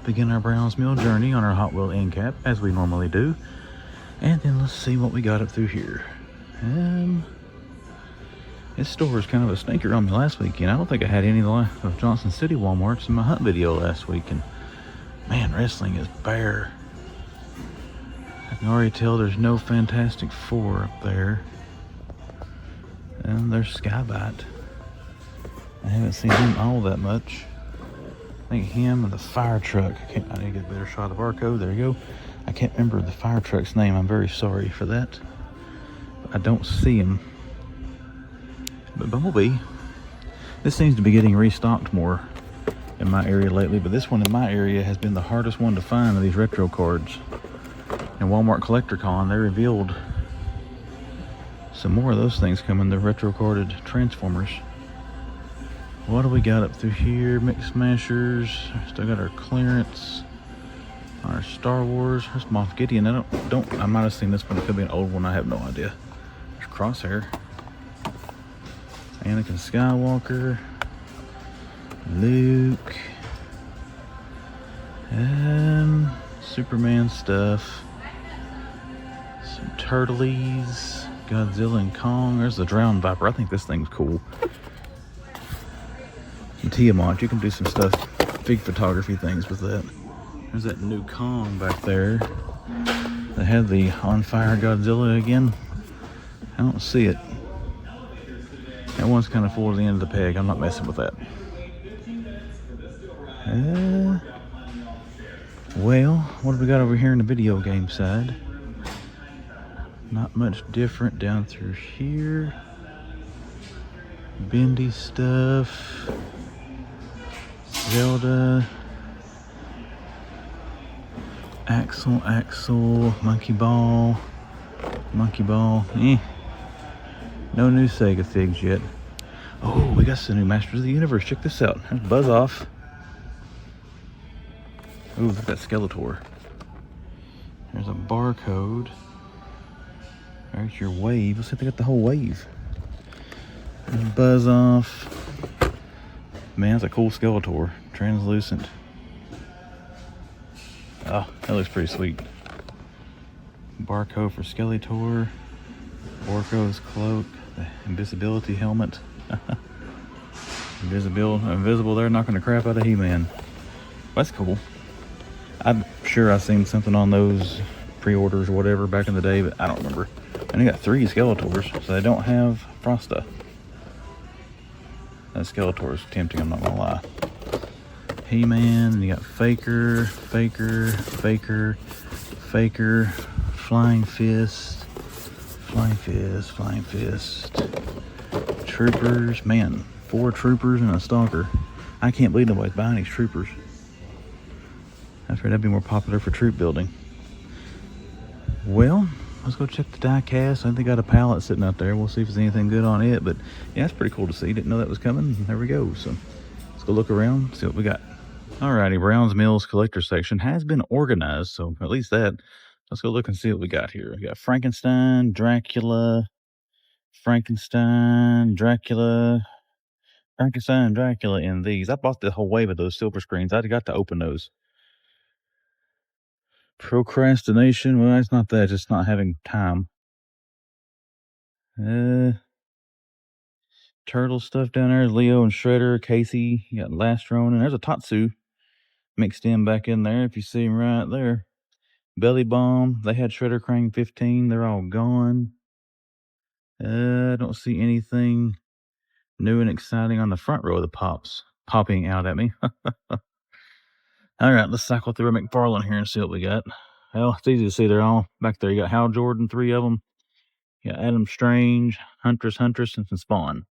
begin our Browns Mill journey on our Hot Wheel end cap, as we normally do. And then let's see what we got up through here. This store was kind of a stinker on me last weekend. I don't think I had any of Johnson City Walmarts in my hunt video last week. And man, wrestling is bare. I can already tell there's no Fantastic Four up there. And there's Skybite. I haven't seen him all that much. I think him and the fire truck. I need to get a better shot of the barcode. There you go. I can't remember the fire truck's name. I'm very sorry for that. But I don't see him. But Bumblebee. This seems to be getting restocked more in my area lately. But this one in my area has been the hardest one to find of these retro cards. In Walmart Collector Con, they revealed some more of those things coming. The retro carded Transformers. What do we got up through here? Mix Smashers. Still got our clearance. Our Star Wars. There's Moff Gideon. I might have seen this one. It could be an old one. I have no idea. There's Crosshair. Anakin Skywalker. Luke. Superman stuff. Some Turtles. Godzilla and Kong. There's the Drowned Viper. I think this thing's cool. Some TMNT. You can do some stuff, big photography things with that. There's that new Kong back there. They had the on fire Godzilla again. I don't see it. That one's kind of full to the end of the peg. I'm not messing with that. Well, what have we got over here in the video game side? Not much different down through here. Bendy stuff. Zelda. Axel, Monkey Ball. No new Sega figs yet. Oh, we got some new Masters of the Universe. Check this out. There's Buzz Off. Oh, look at that Skeletor. There's a barcode. There's your wave. Let's see if they got the whole wave. There's Buzz Off. Man, that's a cool Skeletor. Translucent. Oh, that looks pretty sweet. Barcode for Skeletor. Orko's cloak. The invisibility helmet. Invisible there, knocking the crap out of He-Man. That's cool. I'm sure I seen something on those pre-orders or whatever back in the day, but I don't remember. And they got 3 Skeletors, so they don't have Frosta. That Skeletor is tempting, I'm not gonna lie. He-Man, and you got Faker, Flying Fist. Troopers, man, 4 troopers and a stalker. I can't believe nobody's buying these troopers. I figured that'd be more popular for troop building. Well, let's go check the die cast. I think they got a pallet sitting out there. We'll see if there's anything good on it, but yeah, it's pretty cool to see. Didn't know that was coming. There we go. So let's go look around, see what we got. Alrighty, Browns Mills collector section has been organized, so at least that. Let's go look and see what we got here. We got Frankenstein, Dracula in these. I bought the whole wave of those silver screens. I got to open those. Procrastination. Well, it's not that. Just not having time. Turtle stuff down there. Leo and Shredder. Casey. You got Lastron. And there's a Tatsu mixed in back in there. If you see him right there. Belly Bomb. They had Shredder Krang 15. They're all gone. I don't see anything new and exciting on the front row of the pops popping out at me. All right, let's cycle through a McFarlane here and see what we got. Well, it's easy to see they're all back there. You got Hal Jordan, 3 of them. You got Adam Strange, Huntress, and some Spawn.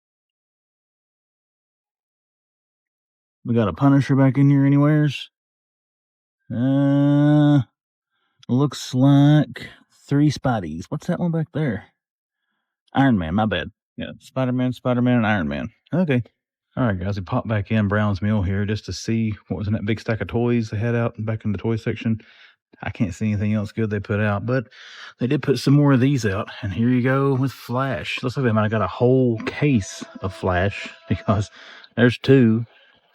We got a Punisher back in here anywheres. Looks like 3 Spideys. What's that one back there? Iron Man, my bad. Yeah, Spider-Man, and Iron Man. Okay. All right, guys, we popped back in Brown's Mill here just to see what was in that big stack of toys they had out back in the toy section. I can't see anything else good they put out, but they did put some more of these out. And here you go with Flash. Looks like they might have got a whole case of Flash because there's 2,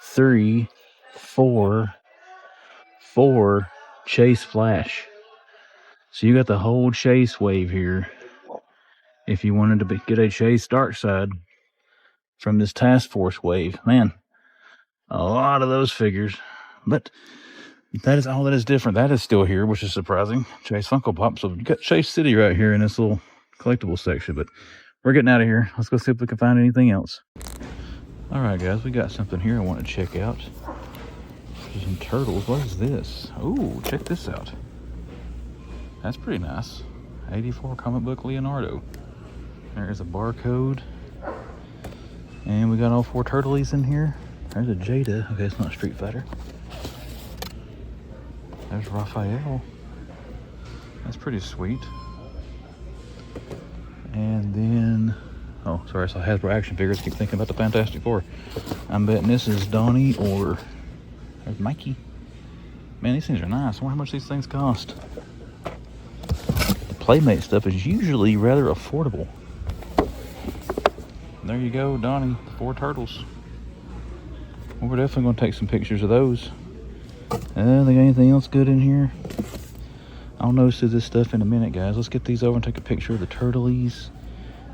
3, 4, for Chase Flash. So you got the whole Chase wave here. If you wanted to get a Chase Dark Side from this Task Force wave, man, a lot of those figures. But that is all that is different. That is still here, which is surprising. Chase Funko Pop. So you got Chase City right here in this little collectible section. But we're getting out of here. Let's go see if we can find anything else. All right, guys, we got something here I want to check out. There's some turtles. What is this? Oh, check this out. That's pretty nice. 84 comic book Leonardo. There's a barcode. And we got all 4 turtles in here. There's a Jada. Okay, it's not Street Fighter. There's Raphael. That's pretty sweet. And then, oh, sorry, I saw Hasbro action figures. Keep thinking about the Fantastic Four. I'm betting this is Donnie or there's Mikey. Man, these things are nice. I wonder how much these things cost. The Playmate stuff is usually rather affordable. There you go, Donnie, 4 turtles. Well, we're definitely going to take some pictures of those. They got anything else good in here? I'll notice this stuff in a minute, guys. Let's get these over and take a picture of the turtles.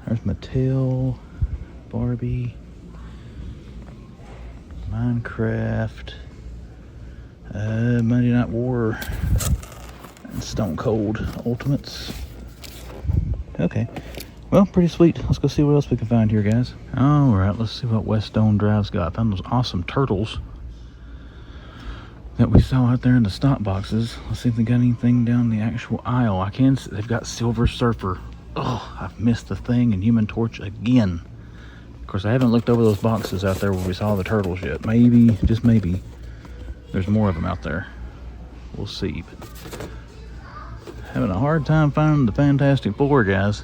There's Mattel, Barbie, Minecraft, Monday Night War, and Stone Cold Ultimates. Okay. Well, pretty sweet. Let's go see what else we can find here, guys. All right, let's see what West Stone Drive's got. I found those awesome turtles that we saw out there in the stock boxes. Let's see if they got anything down the actual aisle. I can see they've got Silver Surfer. Oh, I've missed the Thing and Human Torch again. Of course, I haven't looked over those boxes out there where we saw the turtles yet. Maybe, just maybe, there's more of them out there. We'll see. But having a hard time finding the Fantastic Four, guys.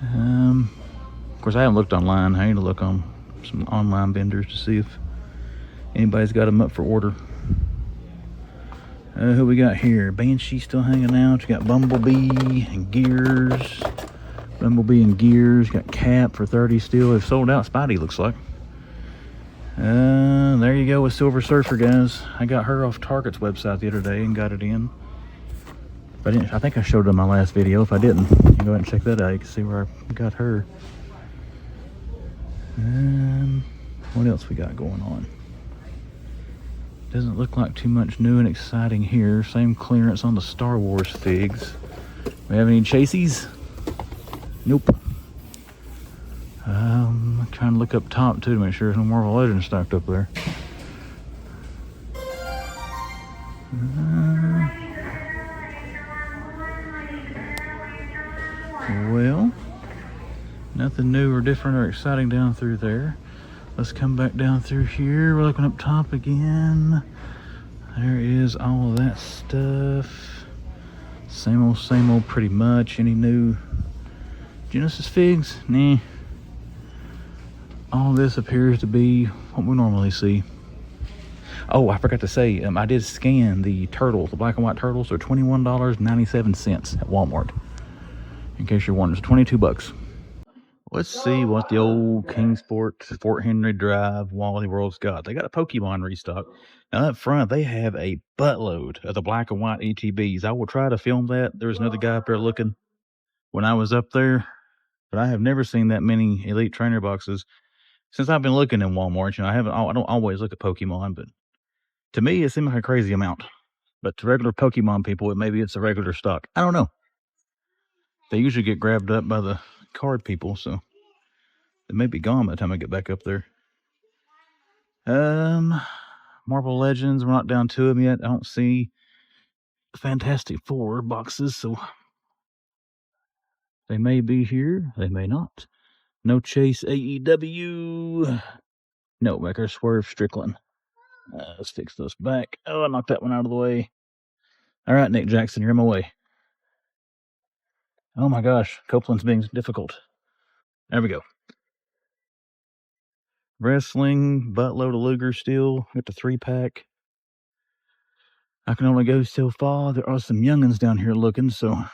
Of course, I haven't looked online. I need to look on some online vendors to see if anybody's got them up for order. Who we got here? Banshee still hanging out. You got Bumblebee and Gears. Bumblebee and Gears. Got Cap for 30 still. They've sold out Spidey, looks like. There you go with Silver Surfer, guys. I got her off Target's website the other day and got it in. But I think I showed it in my last video. If I didn't, you can go ahead and check that out. You can see where I got her. What else we got going on? Doesn't look like too much new and exciting here. Same clearance on the Star Wars figs. We have any Chasies? Nope. I'm trying to look up top too to make sure there's no Marvel Legends stocked up there. Well, nothing new or different or exciting down through there. Let's come back down through here. We're looking up top again. There is all of that stuff. Same old pretty much. Any new Genesis figs? Nah. All this appears to be what we normally see. Oh, I forgot to say, I did scan the turtles, the black and white turtles. They're $21.97 at Walmart. In case you're wondering, it's 22 bucks. Let's see what the old Kingsport, Fort Henry Drive, Wally World's got. They got a Pokemon restock. Now up front, they have a buttload of the black and white ETBs. I will try to film that. There was another guy up there looking when I was up there, but I have never seen that many Elite Trainer boxes since I've been looking in Walmart. You know, I don't always look at Pokemon, but to me, it seemed like a crazy amount. But to regular Pokemon people, maybe it's a regular stock. I don't know. They usually get grabbed up by the card people, so they may be gone by the time I get back up there. Marvel Legends, we're not down to them yet. I don't see Fantastic Four boxes, so they may be here, they may not. No Chase AEW. No Wrecker Swerve Strickland. Let's fix those back. Oh, I knocked that one out of the way. All right, Nick Jackson, you're in my way. Oh my gosh, Copeland's being difficult. There we go. Wrestling, buttload of Luger still. Got the 3-pack. I can only go so far. There are some youngins down here looking, so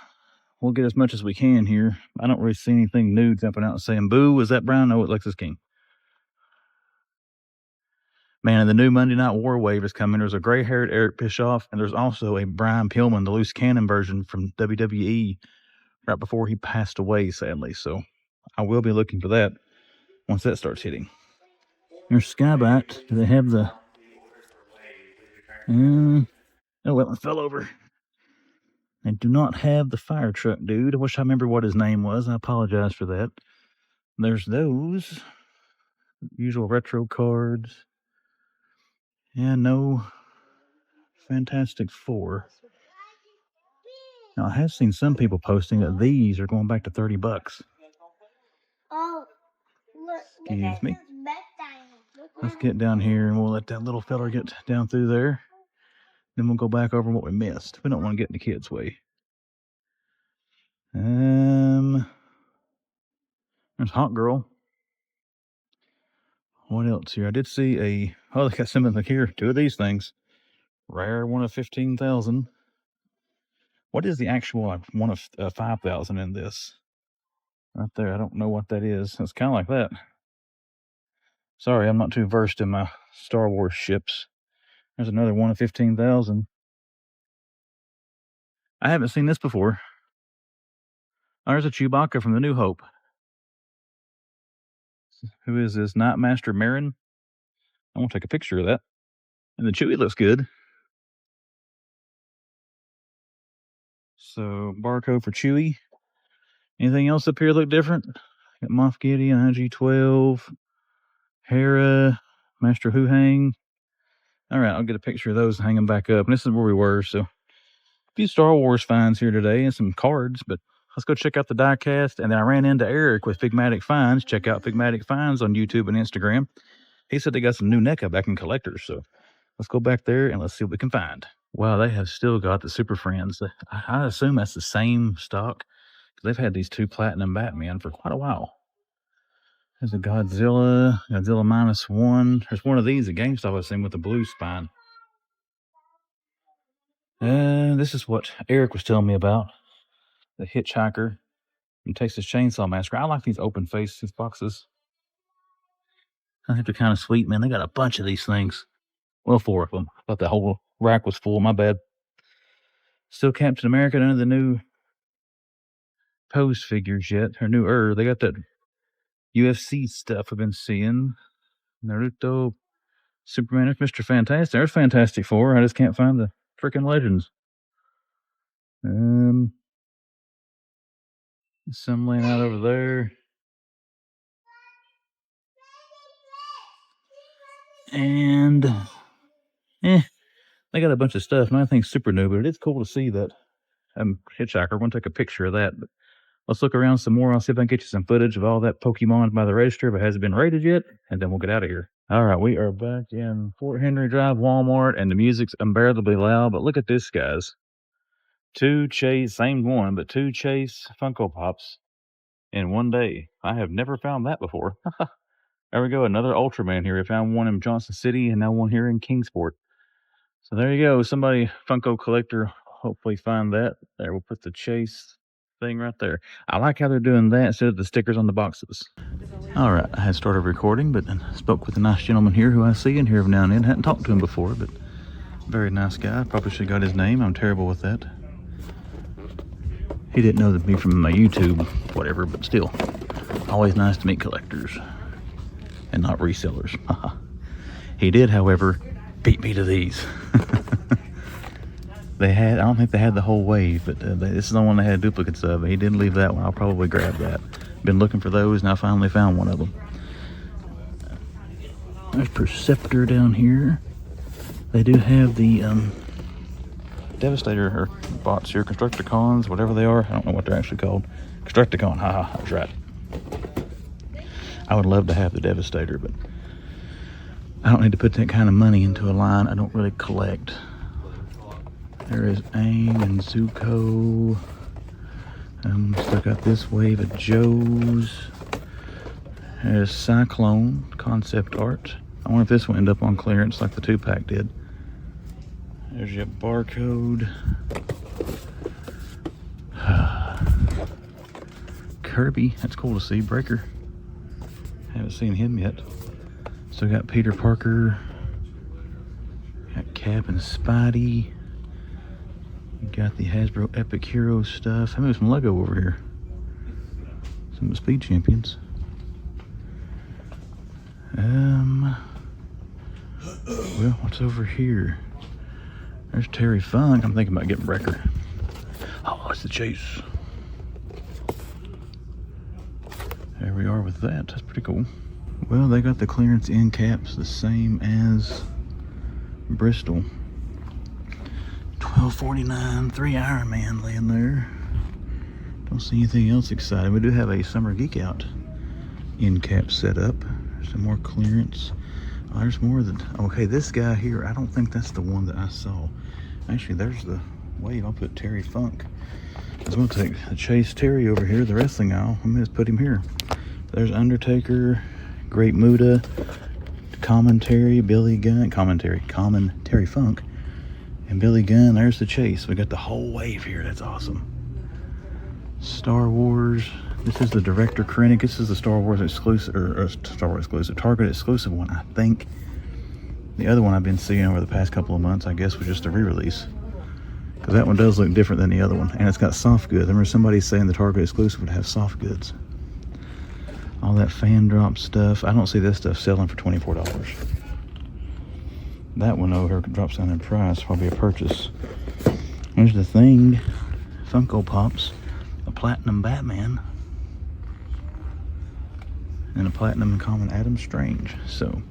we'll get as much as we can here. I don't really see anything new jumping out and saying, boo, is that Brown? No, it's Lexus King. Man, the new Monday Night War wave is coming. There's a gray-haired Eric Bischoff, and there's also a Brian Pillman, the loose cannon version from WWE, right before he passed away, sadly. So I will be looking for that once that starts hitting. There's Skybite. Do they have the... oh, well, it fell over. They do not have the fire truck, dude. I wish I remember what his name was. I apologize for that. There's those. Usual retro cards. Yeah, no Fantastic Four. Now, I have seen some people posting that these are going back to $30. Oh, look. Excuse me. Let's get down here and we'll let that little fella get down through there. Then we'll go back over what we missed. We don't want to get in the kids' way. There's Hot Girl. What else here? I did see a... Oh, they got some of them here. 2 of these things. Rare, 1 of 15,000. What is the actual 1 of 5,000 in this? Right there. I don't know what that is. It's kind of like that. Sorry, I'm not too versed in my Star Wars ships. There's another 1 of 15,000. I haven't seen this before. Oh, there's a Chewbacca from the New Hope. Who is this? Nightmaster Marin? I want to take a picture of that. And the Chewie looks good. So, barcode for Chewie. Anything else up here look different? Got Moff Gideon, IG-12, Hera, Master Hu-Hang. All right, I'll get a picture of those and hang them back up. And this is where we were, so a few Star Wars finds here today and some cards, but let's go check out the diecast. And then I ran into Eric with Figmatic Finds. Check out Figmatic Finds on YouTube and Instagram. He said they got some new NECA back in collectors, so let's go back there and let's see what we can find. Wow, they have still got the Super Friends. I assume that's the same stock. They've had these 2 Platinum Batman for quite a while. There's a Godzilla -1. There's one of these at GameStop I've seen with the blue spine. This is what Eric was telling me about. The Hitchhiker from Texas Chainsaw Massacre. I like these open faces boxes. I think they're kind of sweet, man. They got a bunch of these things. Well, 4 of them. I thought the whole rack was full. My bad. Still Captain America, none of the new pose figures yet. Or newer. They got that UFC stuff I've been seeing. Naruto, Superman. There's Mr. Fantastic. There's Fantastic Four. I just can't find the freaking Legends. Some laying out over there. And they got a bunch of stuff. Nothing's super new, but it's cool to see that Hitchhiker. I'm going to take a picture of that. But let's look around some more. I'll see if I can get you some footage of all that Pokemon by the register if it hasn't been rated yet, and then we'll get out of here. All right, we are back in Fort Henry Drive Walmart, and the music's unbearably loud, but look at this, guys. 2 Chase, same one, but 2 Chase Funko Pops in one day. I have never found that before. There we go, another Ultraman here. I found one in Johnson City and now one here in Kingsport. So there you go. Somebody, Funko collector, hopefully find that. There, we'll put the Chase thing right there. I like how they're doing that instead of the stickers on the boxes. All right, I had started recording, but I spoke with a nice gentleman here who I see in here every now and then. Hadn't talked to him before, but very nice guy. Probably should have got his name. I'm terrible with that. He didn't know me from my YouTube, whatever, but still, always nice to meet collectors and not resellers. He did, however, beat me to these. I don't think they had the whole wave, but this is the one they had duplicates of. He didn't leave that one. I'll probably grab that. Been looking for those, and I finally found one of them. There's Perceptor down here. They do have the Devastator or bots here, Constructicons, whatever they are. I don't know what they're actually called. Constructicon, haha, I was right. I would love to have the Devastator, but I don't need to put that kind of money into a line I don't really collect. There is Aang and Zuko. Still got this wave of Joes. There's Cyclone concept art. I wonder if this will end up on clearance like the 2-pack did. There's your barcode. Kirby, that's cool to see. Breaker, haven't seen him yet. Still got Peter Parker. Cap and Spidey. You got the Hasbro Epic Hero stuff. I mean, some Lego over here. Some of the Speed Champions. Well, what's over here? There's Terry Funk. I'm thinking about getting Wrecker. Oh, that's the Chase. There we are with that. That's pretty cool. Well, they got the clearance end caps the same as Bristol. $12.49, 3 Iron Man laying there. Don't see anything else exciting. We do have a Summer Geek Out end cap set up. Some more clearance. Oh, there's more than, okay, this guy here, I don't think that's the one that I saw. Actually, there's the wave. I'll put Terry Funk. I was going to take the Chase Terry over here, the wrestling aisle. I'm going to put him here. There's Undertaker, Great Muda, Commentary, Billy Gunn, Common Terry Funk, and Billy Gunn. There's the Chase. We got the whole wave here. That's awesome. Star Wars. This is the Director Krennic. This is the Star Wars exclusive, or Star Wars exclusive, Target exclusive one, I think. The other one I've been seeing over the past couple of months, I guess, was just a re-release. Because that one does look different than the other one. And it's got soft goods. I remember somebody saying the Target exclusive would have soft goods. All that fan drop stuff. I don't see this stuff selling for $24. That one over here drops down in price. Probably a purchase. There's the Thing. Funko Pops. A Platinum Batman. And a Platinum and Common Adam Strange. So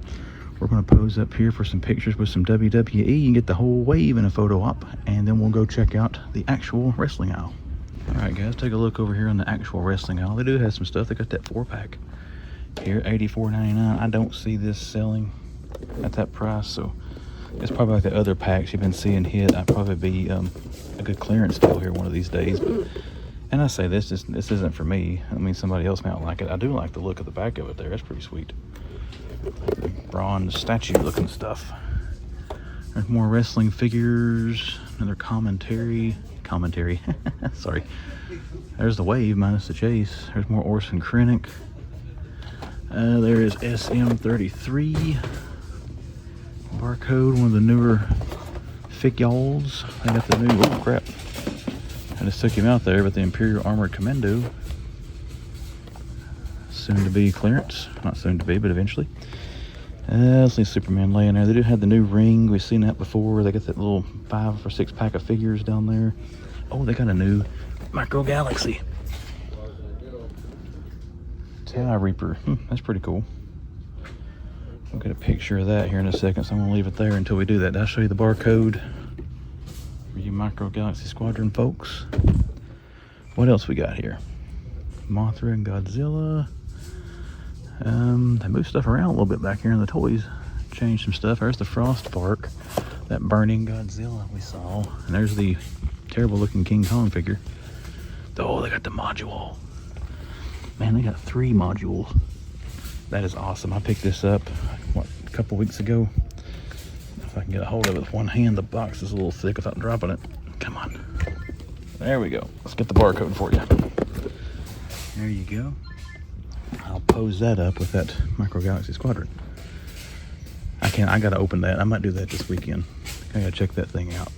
we're going to pose up here for some pictures with some WWE and get the whole wave in a photo op, and then we'll go check out the actual wrestling aisle. Alright guys, take a look over here on the actual wrestling aisle. They do have some stuff. They got that 4-pack here, $84.99. I don't see this selling at that price, so it's probably like the other packs you've been seeing hit. I'd probably be a good clearance deal here one of these days. But, and I say this isn't for me. I mean, somebody else might not like it. I do like the look of the back of it there. That's pretty sweet. The bronze statue looking stuff. There's more wrestling figures. Another commentary. Sorry. There's the wave minus the Chase. There's more Orson Krennic. There is SM33. Barcode, one of the newer figures. They got the new, oh crap. I just took him out there, but the Imperial Armored Commando. Soon to be clearance. Not soon to be, but eventually. Let's see Superman laying there. They do have the new ring. We've seen that before. They got that little 5 or 6 pack of figures down there. Oh, they got a new Micro Galaxy. TIE Reaper. That's pretty cool. We'll get a picture of that here in a second, so I'm going to leave it there until we do that. I'll show you the barcode for you Micro Galaxy Squadron folks. What else we got here? Mothra and Godzilla. They moved stuff around a little bit back here in the toys. Changed some stuff. There's the Frost Park. That burning Godzilla we saw. And there's the terrible looking King Kong figure. Oh, they got the module. Man, they got 3 modules. That is awesome. I picked this up, what, a couple weeks ago. If I can get a hold of it with one hand, the box is a little thick without dropping it. Come on. There we go. Let's get the barcode for you. There you go. I'll pose that up with that Micro Galaxy Squadron. I gotta open that. I might do that this weekend. I gotta check that thing out.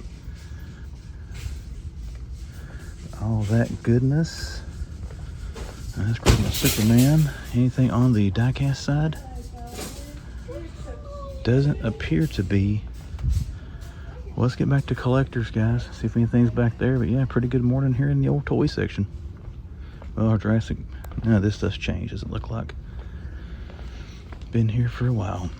All that goodness. That's pretty much Superman. Anything on the diecast side? Doesn't appear to be. Well, let's get back to collectors, guys. See if anything's back there. But yeah, pretty good morning here in the old toy section. Well, our Jurassic. No, this stuff's changed. Doesn't look like. Been here for a while.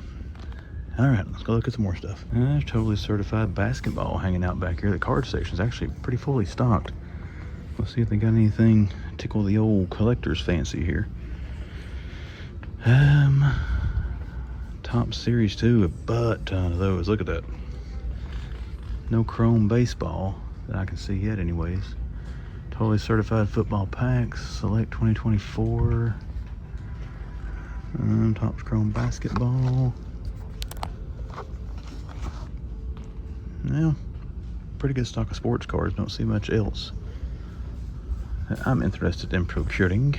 All right, let's go look at some more stuff. There's totally certified basketball hanging out back here. The card section is actually pretty fully stocked. Let's see if they got anything tickle the old collector's fancy here. Top Series 2, a butt ton of those. Look at that. No chrome baseball that I can see yet anyways. Totally certified football packs. Select 2024. Topps chrome basketball. Yeah, pretty good stock of sports cards. Don't see much else I'm interested in procuring.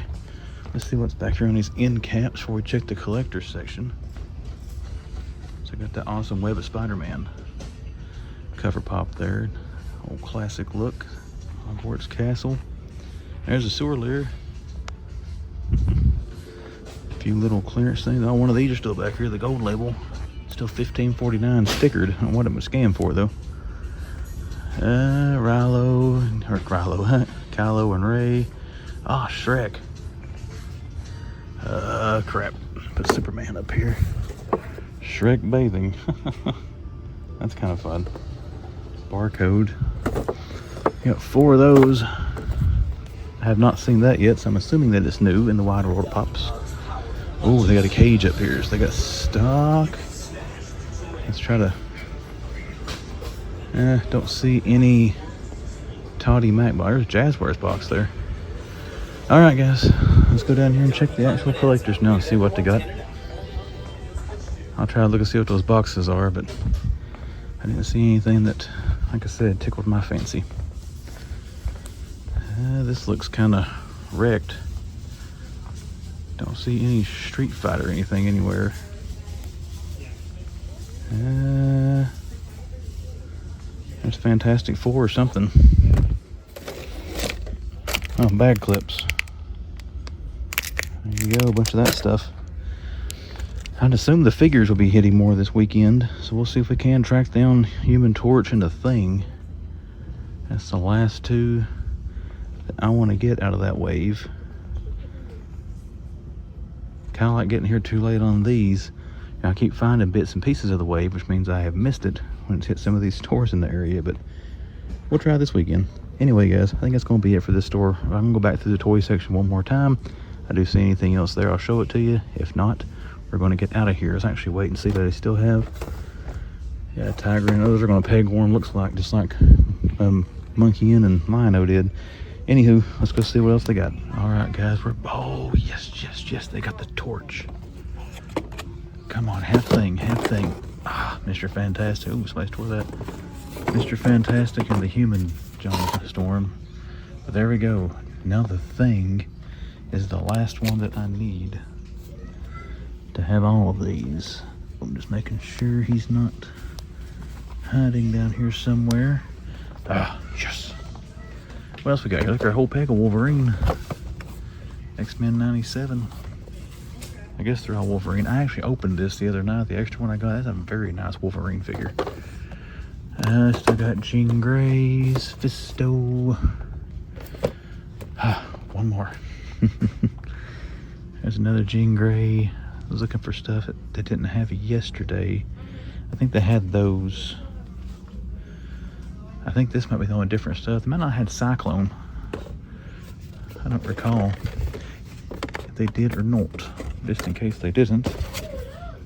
Let's see what's back here on these end caps before we check the collector section. So I got that awesome Web of Spider-Man. Cover pop there. Old classic look. Hogwarts Castle. There's a sewer lure. A few little clearance things. Oh, one of these are still back here. The gold label. Still $15.49 stickered. I don't know what it was scanned for though. Kylo and Rey. Ah, oh, Shrek. Crap. Put Superman up here. Shrek bathing. That's kind of fun. Barcode. Got 4 of those. I have not seen that yet, so I'm assuming that it's new in the wide world of pops. Oh, they got a cage up here. So they got stock. Let's try to... don't see any Toddy Mac box. There's Jazzwares box there. Alright guys, let's go down here and check the actual collectors now and see what they got. I'll try to look and see what those boxes are, but I didn't see anything that, like I said, tickled my fancy. This looks kind of wrecked. Don't see any Street Fighter or anything anywhere. There's Fantastic Four or something. Oh, bag clips. There you go, a bunch of that stuff. I'd assume the figures will be hitting more this weekend, so we'll see if we can track down Human Torch and the Thing. That's the last 2 that I want to get out of that wave. Kind of like getting here too late on these. I keep finding bits and pieces of the wave, which means I have missed it when it's hit some of these stores in the area, but we'll try this weekend. Anyway, guys, I think that's going to be it for this store. I'm going to go back through the toy section one more time. I do see anything else there, I'll show it to you. If not, we're going to get out of here. Let's actually wait and see what they still have. Yeah, Tiger and those are going to pegworm, looks like, just like Monkey Inn and Lino did. Anywho, let's go see what else they got. All right, guys, we're... Oh, yes, they got the torch. Come on, half thing. Ah, Mr. Fantastic. Ooh, somebody tore that. Mr. Fantastic and the Human John Storm. But there we go. Now the Thing is the last one that I need to have all of these. I'm just making sure he's not hiding down here somewhere. Ah, yes. What else we got here? Look, our whole pack of Wolverine. X-Men 97. I guess they're all Wolverine. I actually opened this the other night. The extra one I got, that's a very nice Wolverine figure. Still got Jean Grey's, Fisto. One more. There's another Jean Grey. I was looking for stuff that they didn't have yesterday. I think they had those. I think this might be the only different stuff. They might not have had Cyclone. I don't recall if they did or not. Just in case they didn't,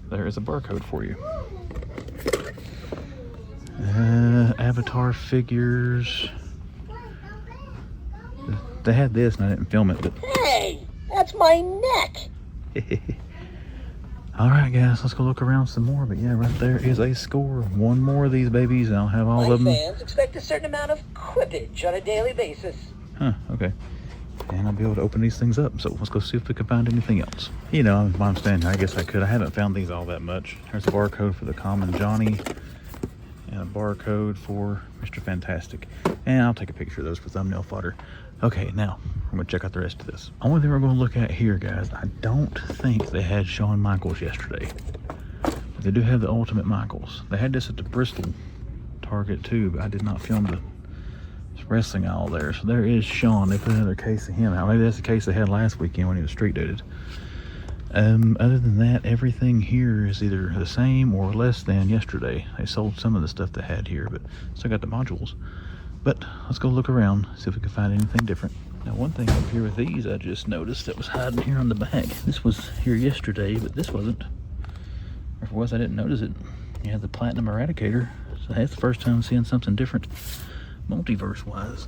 there is a barcode for you. Avatar figures. They had this and I didn't film it, but... Hey, that's my neck. All right, guys, let's go look around some more. But yeah, right there is a score. One more of these babies and I'll have all of them. My fans expect a certain amount of quippage on a daily basis. Huh, okay. And I'll be able to open these things up. So let's go see if we can find anything else. You know, while I'm standing here, I guess I could. I haven't found these all that much. There's a barcode for the common Johnny and a barcode for Mr. Fantastic. And I'll take a picture of those for thumbnail fodder. Okay, now we're going to check out the rest of this. Only thing we're going to look at here, guys, I don't think they had Shawn Michaels yesterday. But they do have the Ultimate Michaels. They had this at the Bristol Target too, but I did not film the wrestling aisle there. So there is Shawn. They put another case of him out. Maybe that's the case they had last weekend when he was street dated. Other than that, everything here is either the same or less than yesterday. They sold some of the stuff they had here, but still got the modules. But let's go look around, see if we can find anything different. Now, one thing up here with these I just noticed that was hiding here on the back. This was here yesterday, but this wasn't. Or if it was, I didn't notice it. You have the Platinum Eradicator. So that's the first time I'm seeing something different multiverse-wise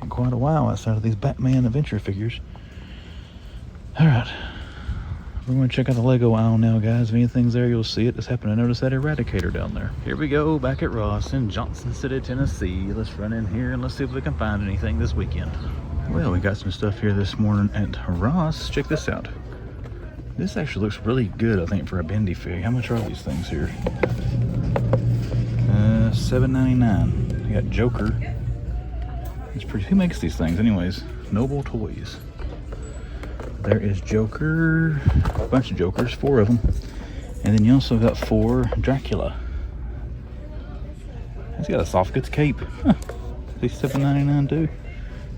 in quite a while outside of these Batman adventure figures. All right. We're going to check out the Lego aisle now, guys. If anything's there, you'll see it. Just happen to notice that Eradicator down there. Here we go, back at Ross in Johnson City, Tennessee. Let's run in here and let's see if we can find anything this weekend. Well, we got some stuff here this morning at Ross. Check this out. This actually looks really good, I think, for a bendy fig. How much are these things here? $7.99. You got Joker. It's pretty. Who makes these things, anyways? Noble Toys. There is Joker. A bunch of Jokers, 4 of them. And then you also got 4 Dracula. He's got a soft goods cape. Huh. These $7.99 too.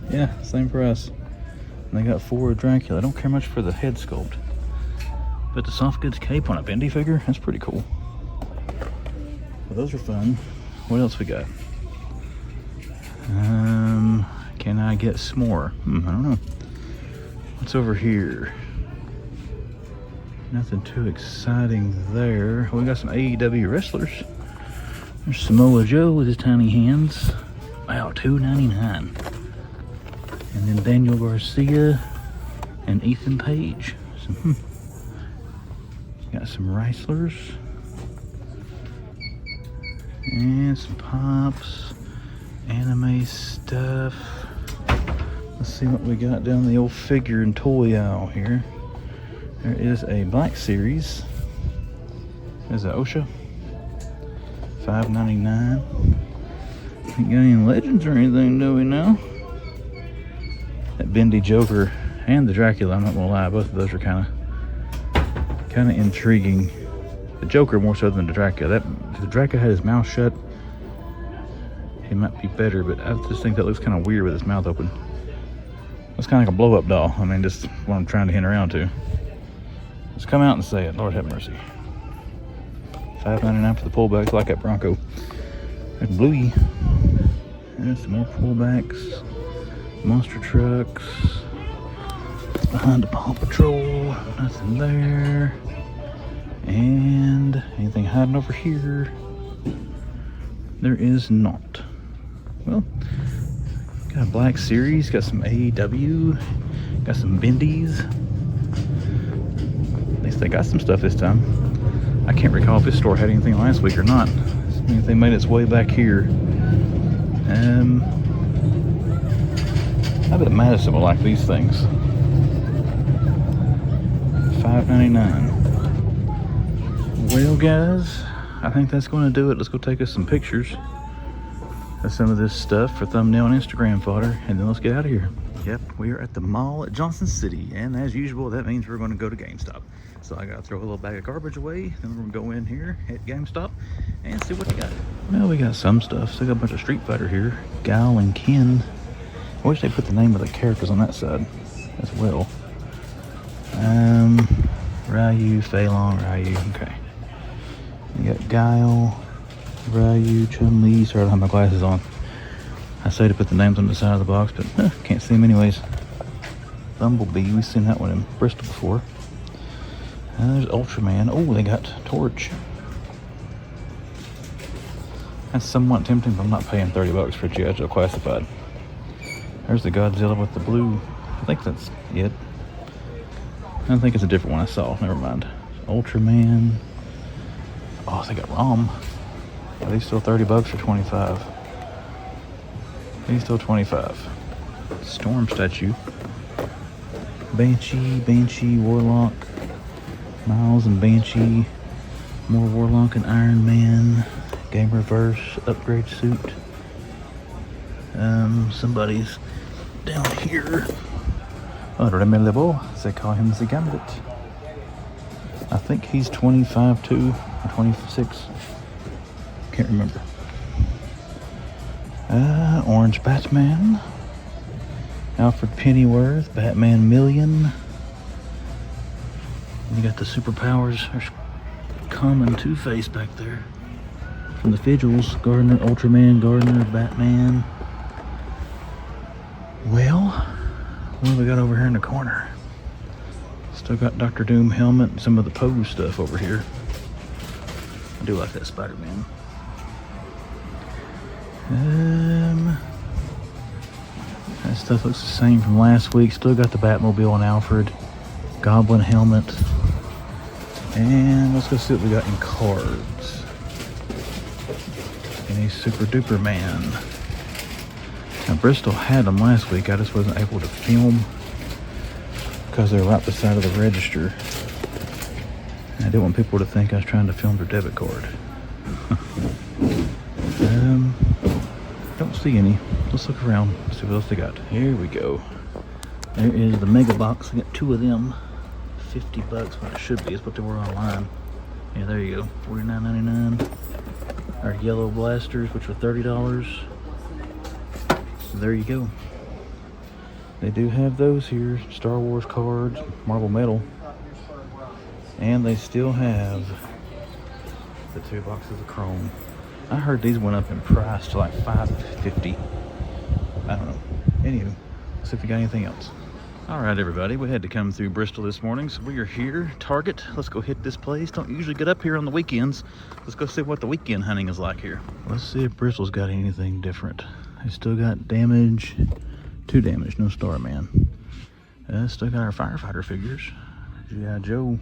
Yeah, same price. And they got 4 Dracula. I don't care much for the head sculpt, but the soft goods cape on a bendy figure, that's pretty cool. Well, those are fun. What else we got? Can I get s'more? I don't know. What's over here? Nothing too exciting there. We got some AEW wrestlers. There's Samoa Joe with his tiny hands. Wow, $2.99. And then Daniel Garcia and Ethan Page. Got some Wrestlers. And some Pops. Anime stuff. Let's see what we got down the old figure and toy aisle here. There is a Black Series. There's an OSHA. $5.99. Ain't got any legends or anything, do we now? That bendy Joker and the Dracula, I'm not gonna lie, both of those are kind of intriguing. The Joker more so than the Dracula. If the Dracula had his mouth shut, he might be better, but I just think that looks kind of weird with his mouth open. It's kind of like a blow-up doll. I mean, just what I'm trying to hint around to. Let's come out and say it. Lord have mercy. $5.99 for the pullbacks. I like that Bronco. There's Bluey. There's some more pullbacks. Monster trucks. Behind the Paw Patrol. Nothing there. And anything hiding over here? There is not. Well, got a Black Series. Got some AEW. Got some Bendies. At least they got some stuff this time. I can't recall if this store had anything last week or not. Anything made its way back here. I bet Madison will like these things. $5.99. Well, guys, I think that's going to do it. Let's go take us some pictures of some of this stuff for thumbnail and Instagram fodder, and then let's get out of here. Yep, we are at the mall at Johnson City, and as usual, that means we're going to go to GameStop. So I got to throw a little bag of garbage away, then we're going to go in here at GameStop and see what they got. Well, we got some stuff. So we got a bunch of Street Fighter here. Guile and Ken. I wish they put the name of the characters on that side as well. Ryu, Phelan, Ryu, okay. You got Guile, Ryu, Chun-Li. Sorry, I don't have my glasses on. I say to put the names on the side of the box, but can't see them anyways. Bumblebee, we've seen that one in Bristol before. There's Ultraman. Oh, they got Torch. That's somewhat tempting, but I'm not paying $30 for GIJoe Classified. There's the Godzilla with the blue. I think that's it. I think it's a different one I saw. Never mind. Ultraman. Oh, they got Rom. Are these still $30 or 25? These still 25. Storm statue. Banshee, Warlock. Miles and Banshee. More Warlock and Iron Man. Game Reverse. Upgrade suit. Somebody's down here. Oh, Remelevo. They call him the Gambit. I think he's 25 too, or 26. Can't remember. Orange Batman. Alfred Pennyworth. Batman Million. You got the superpowers. There's Common Two-Face back there. From the Vigils. Gardner, Ultraman, Gardner, Batman. Well, what do we got over here in the corner? Still got Dr. Doom helmet and some of the Pose stuff over here. I do like that Spider-Man. That stuff looks the same from last week. Still got the Batmobile and Alfred. Goblin helmet. And let's go see what we got in cards. Any Super Duper Man. Now Bristol had them last week. I just wasn't able to film because they're right beside of the register. And I didn't want people to think I was trying to film their debit card. Don't see any. Let's look around, see what else they got. Here we go. There is the mega box. I got 2 of them. $50, what it should be, is what they were online. Yeah, there you go. $49.99. Our yellow blasters, which were $30. So there you go. They do have those here. Star Wars cards, marble metal. And they still have the 2 boxes of chrome. I heard these went up in price to like $5.50. I don't know. Anywho, let's see if we got anything else. All right, everybody, we had to come through Bristol this morning, so we are here, Target. Let's go hit this place. Don't usually get up here on the weekends. Let's go see what the weekend hunting is like here. Let's see if Bristol's got anything different. They still got damage, 2 damage, no Starman. Still got our firefighter figures. GIJoe.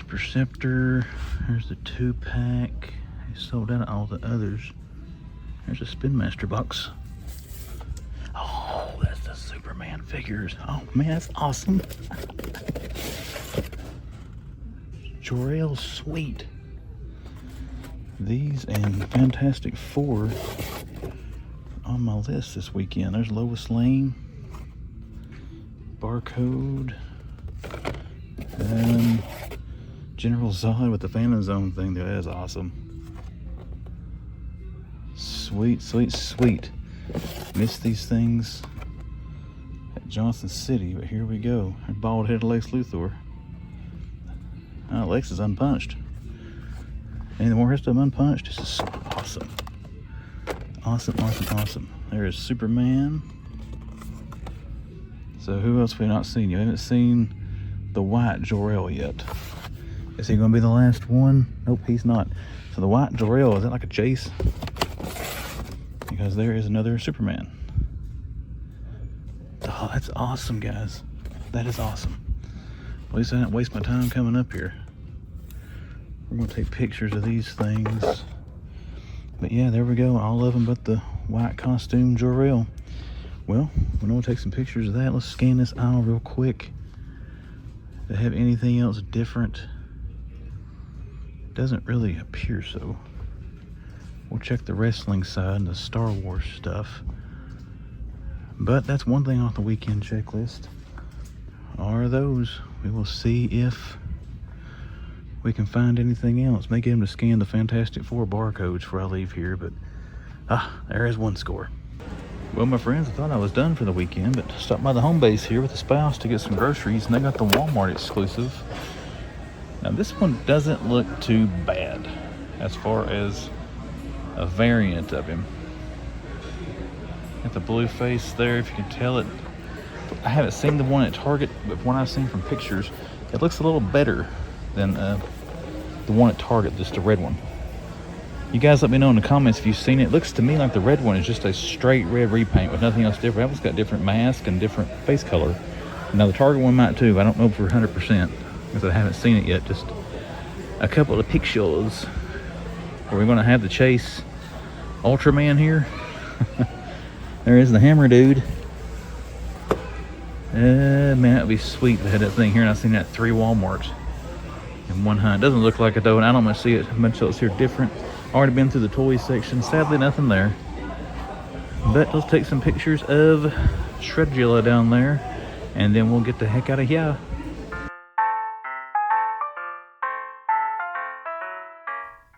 Perceptor. There's the 2-pack. They sold out all the others. There's a Spin Master box. Oh, that's the Superman figures. Oh man, that's awesome. Jor-El, sweet. These and Fantastic Four on my list this weekend. There's Lois Lane. Barcode. General Zod with the Phantom Zone thing there. That is awesome. Sweet, sweet, sweet. Missed these things at Johnson City, but here we go. Bald-headed Lex Luthor. Lex is unpunched. Any more rest of them unpunched? This is so awesome. Awesome, awesome, awesome. There is Superman. So who else have we not seen? You haven't seen the white Jor-El yet. Is he going to be the last one? Nope, he's not. So the white Jor-El, is that like a chase? Because there is another Superman. Oh, that's awesome, guys. That is awesome. At least I didn't waste my time coming up here. We're going to take pictures of these things. But yeah, there we go. All of them but the white costume Jor-El. Well, we're going to take some pictures of that. Let's scan this aisle real quick. Do they have anything else different? Doesn't really appear so. We'll check the wrestling side and the Star Wars stuff. But that's one thing off the weekend checklist. Are those. We will see if we can find anything else. May get them to scan the Fantastic Four barcodes before I leave here, but there is one score. Well, my friends, I thought I was done for the weekend, but stopped by the home base here with the spouse to get some groceries, and they got the Walmart exclusive. Now, this one doesn't look too bad as far as a variant of him. Got the blue face there, if you can tell it. I haven't seen the one at Target, but from what I've seen from pictures, it looks a little better than the one at Target, just the red one. You guys let me know in the comments if you've seen it. It looks to me like the red one is just a straight red repaint with nothing else different. That one's got different mask and different face color. Now the Target one might too. I don't know for 100% because I haven't seen it yet. Just a couple of pictures. Are we going to have the Chase Ultraman here? There is the Hammer Dude. Man, that would be sweet to have that thing here. And I've seen that at 3 Walmarts in one hunt. Doesn't look like it though, and I don't want to see it much else here different. Already been through the toy section. Sadly, nothing there. But let's take some pictures of Shredula down there, and then we'll get the heck out of here.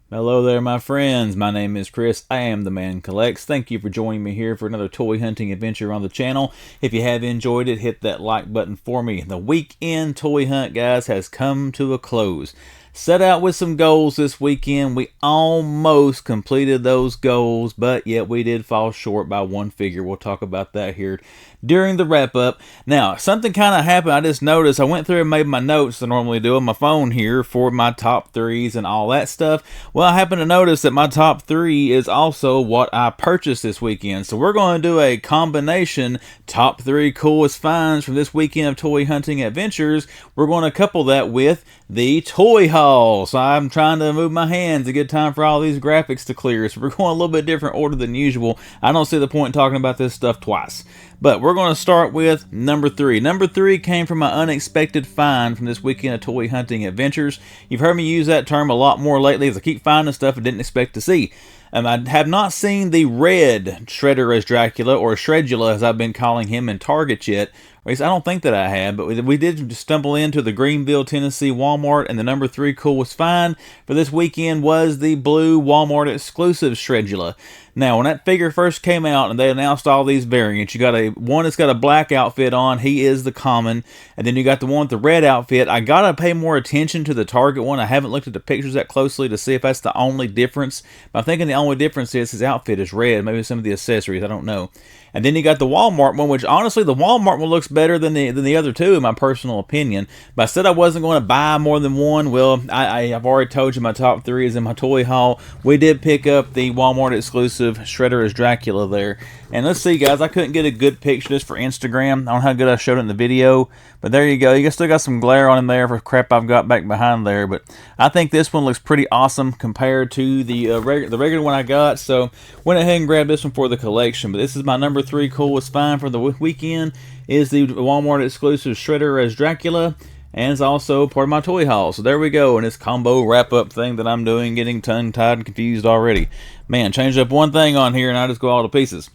Hello there, my friends. My name is Chris. I am the Man Collects. Thank you for joining me here for another toy hunting adventure on the channel. If you have enjoyed it, hit that like button for me. The weekend toy hunt, guys, has come to a close. Set out with some goals this weekend. We almost completed those goals, but yet we did fall short by one figure. We'll talk about that here during the wrap up. Now, something kind of happened. I just noticed. I went through and made my notes I normally do on my phone here for my top threes and all that stuff. Well, I happened to notice that my top 3 is also what I purchased this weekend. So we're going to do a combination top 3 coolest finds from this weekend of toy hunting adventures. We're going to couple that with the toy haul. haul. So I'm trying to move my hands. A good time for all these graphics to clear. So we're going a little bit different order than usual. I don't see the point in talking about this stuff twice. But we're going to start with number 3. Number 3 came from my unexpected find from this weekend of toy hunting adventures. You've heard me use that term a lot more lately as I keep finding stuff I didn't expect to see. I have not seen the red Shredder as Dracula, or Shredula as I've been calling him, in Target yet. Or at least I don't think that I have, but we did stumble into the Greenville, Tennessee Walmart, and the number 3 coolest find for this weekend was the blue Walmart exclusive Shredula. Now, when that figure first came out and they announced all these variants, you got one that's got a black outfit on. He is the common. And then you got the one with the red outfit. I got to pay more attention to the Target one. I haven't looked at the pictures that closely to see if that's the only difference. But I'm thinking the only difference is his outfit is red. Maybe some of the accessories. I don't know. And then you got the Walmart one, which honestly, the Walmart one looks better than the other two, in my personal opinion. But I said I wasn't going to buy more than one. Well, I've already told you my top 3 is in my toy haul. We did pick up the Walmart exclusive Shredder as Dracula there. And let's see, guys, I couldn't get a good picture just for Instagram. I don't know how good I showed it in the video. But there you go. You still got some glare on him there for crap I've got back behind there. But I think this one looks pretty awesome compared to the regular one I got. So went ahead and grabbed this one for the collection. But this is my number 3 coolest find for the weekend, is the Walmart exclusive Shredder as Dracula. And it's also part of my toy haul. So there we go. And this combo wrap-up thing that I'm doing, getting tongue-tied and confused already. Man, changed up one thing on here and I just go all to pieces.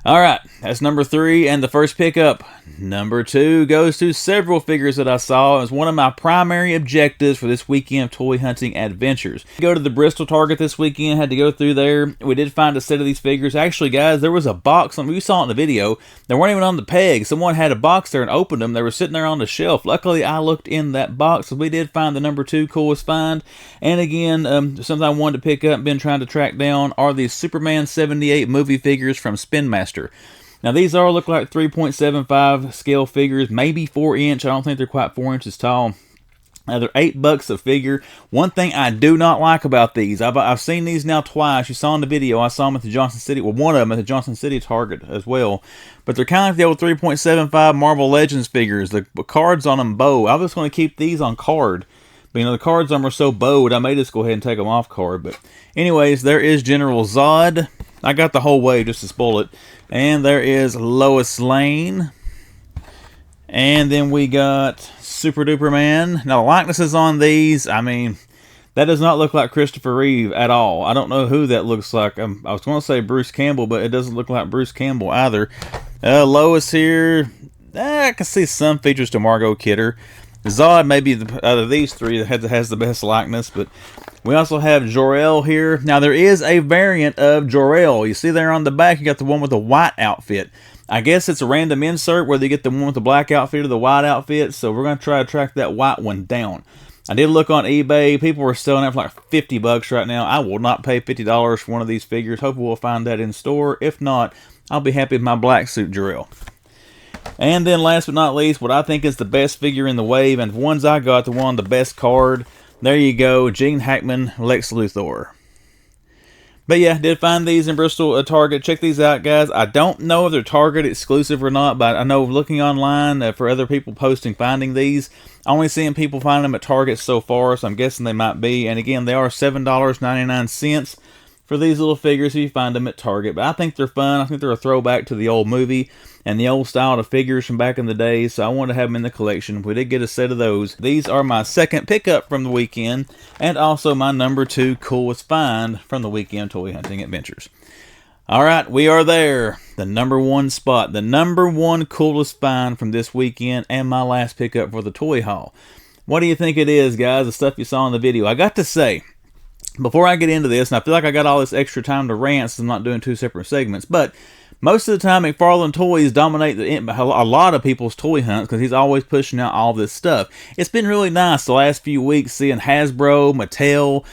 Alright, that's number 3, and the first pickup. Number 2 goes to several figures that I saw. It was one of my primary objectives for this weekend of toy hunting adventures. Go to the Bristol Target this weekend, had to go through there. We did find a set of these figures. Actually, guys, there was a box, we saw it in the video. They weren't even on the peg. Someone had a box there and opened them. They were sitting there on the shelf. Luckily, I looked in that box, so we did find the number 2 coolest find. And again, something I wanted to pick up, been trying to track down, are these Superman 78 movie figures from Spin Master. Now these look like 3.75 scale figures, maybe 4 inch. I don't think they're quite 4 inches tall. Now they're $8 a figure. One thing I do not like about these, I've seen these now twice. You saw in the video, I saw them at the Johnson City, well, one of them at the Johnson City Target as well. But they're kind of like the old 3.75 Marvel Legends figures. The cards on them bow. I was going to keep these on card. But, you know, the cards on them are so bowed, I may just go ahead and take them off card. But anyways, there is General Zod. I got the whole way just to spoil it. And there is Lois Lane. And then we got Super Duper Man. Now, the likenesses on these, I mean, that does not look like Christopher Reeve at all. I don't know who that looks like. I was going to say Bruce Campbell, but it doesn't look like Bruce Campbell either. Lois here, I can see some features to Margot Kidder. Zod may be out of these 3 that has the best likeness, but we also have Jor-El here. Now, there is a variant of Jor-El. You see there on the back, you got the one with the white outfit. I guess it's a random insert whether you get the one with the black outfit or the white outfit, so we're going to try to track that white one down. I did look on eBay. People were selling it for like $50 right now. I will not pay $50 for one of these figures. Hopefully we'll find that in store. If not, I'll be happy with my black suit Jor-El. And then last but not least, what I think is the best figure in the wave, and the ones I got, the one on the best card. There you go, Gene Hackman, Lex Luthor. But yeah, did find these in Bristol Target. Check these out, guys. I don't know if they're Target exclusive or not, but I know looking online for other people posting finding these, only seeing people find them at Target so far, so I'm guessing they might be. And again, they are $7.99 for these little figures if you find them at Target. But I think they're fun. I think they're a throwback to the old movie and the old style of figures from back in the day, so I wanted to have them in the collection. We did get a set of those. These are my second pickup from the weekend, and also my number 2 coolest find from the weekend toy hunting adventures. Alright, we are there. The number 1 spot. The number 1 coolest find from this weekend, and my last pickup for the toy haul. What do you think it is, guys? The stuff you saw in the video. I got to say, before I get into this, and I feel like I got all this extra time to rant since I'm not doing 2 separate segments, but most of the time, McFarlane Toys dominate a lot of people's toy hunts because he's always pushing out all this stuff. It's been really nice the last few weeks seeing Hasbro, Mattel,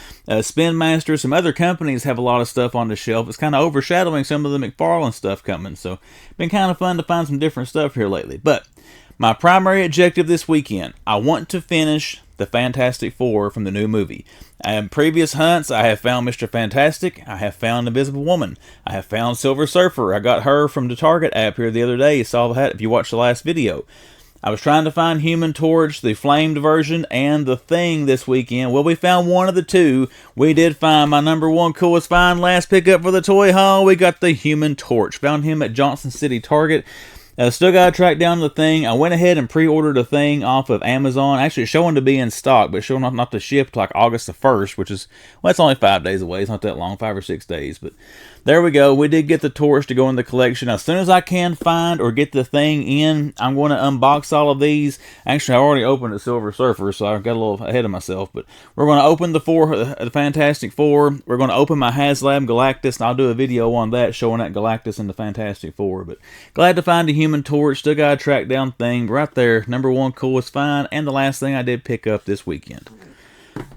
Spin Master, some other companies have a lot of stuff on the shelf. It's kind of overshadowing some of the McFarlane stuff coming. So, it's been kind of fun to find some different stuff here lately. But my primary objective this weekend, I want to finish the Fantastic Four from the new movie. In previous hunts, I have found Mr. Fantastic. I have found Invisible Woman. I have found Silver Surfer. I got her from the Target app here the other day. You saw that if you watched the last video. I was trying to find Human Torch, the flamed version, and the Thing this weekend. Well, we found one of the two. We did find my number one coolest find last pickup for the toy haul. We got the Human Torch. Found him at Johnson City Target. Still got to track down the Thing. I went ahead and pre-ordered a Thing off of Amazon. Actually, it's showing to be in stock, but showing not to ship till like August the 1st, which is, well, it's only 5 days away. It's not that long, 5 or 6 days. But there we go. We did get the Torch to go in the collection. As soon as I can find or get the Thing in, I'm going to unbox all of these. Actually, I already opened the Silver Surfer, so I got a little ahead of myself. But we're going to open the Fantastic Four. We're going to open my HasLab Galactus, and I'll do a video on that showing that Galactus and the Fantastic Four. But glad to find a Human Torch. Still got to track down Thing. Right there, number one coolest find, and the last thing I did pick up this weekend.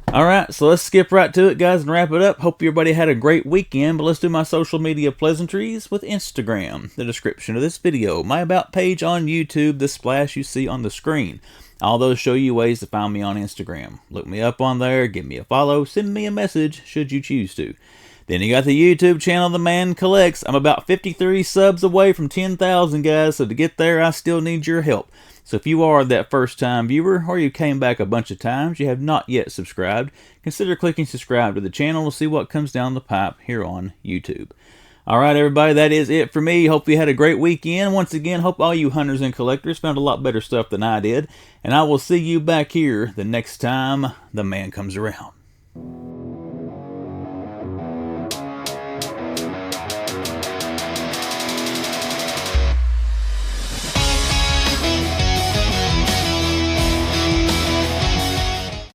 Alright, so let's skip right to it, guys, and wrap it up. Hope everybody had a great weekend, but let's do my social media pleasantries with Instagram, the description of this video, my About page on YouTube, the splash you see on the screen. All those show you ways to find me on Instagram. Look me up on there, give me a follow, send me a message, should you choose to. Then you got the YouTube channel, The Man Collects. I'm about 53 subs away from 10,000, guys, so to get there, I still need your help. So if you are that first-time viewer, or you came back a bunch of times, you have not yet subscribed, consider clicking subscribe to the channel to see what comes down the pipe here on YouTube. Alright, everybody, that is it for me. Hope you had a great weekend. Once again, hope all you hunters and collectors found a lot better stuff than I did. And I will see you back here the next time the man comes around.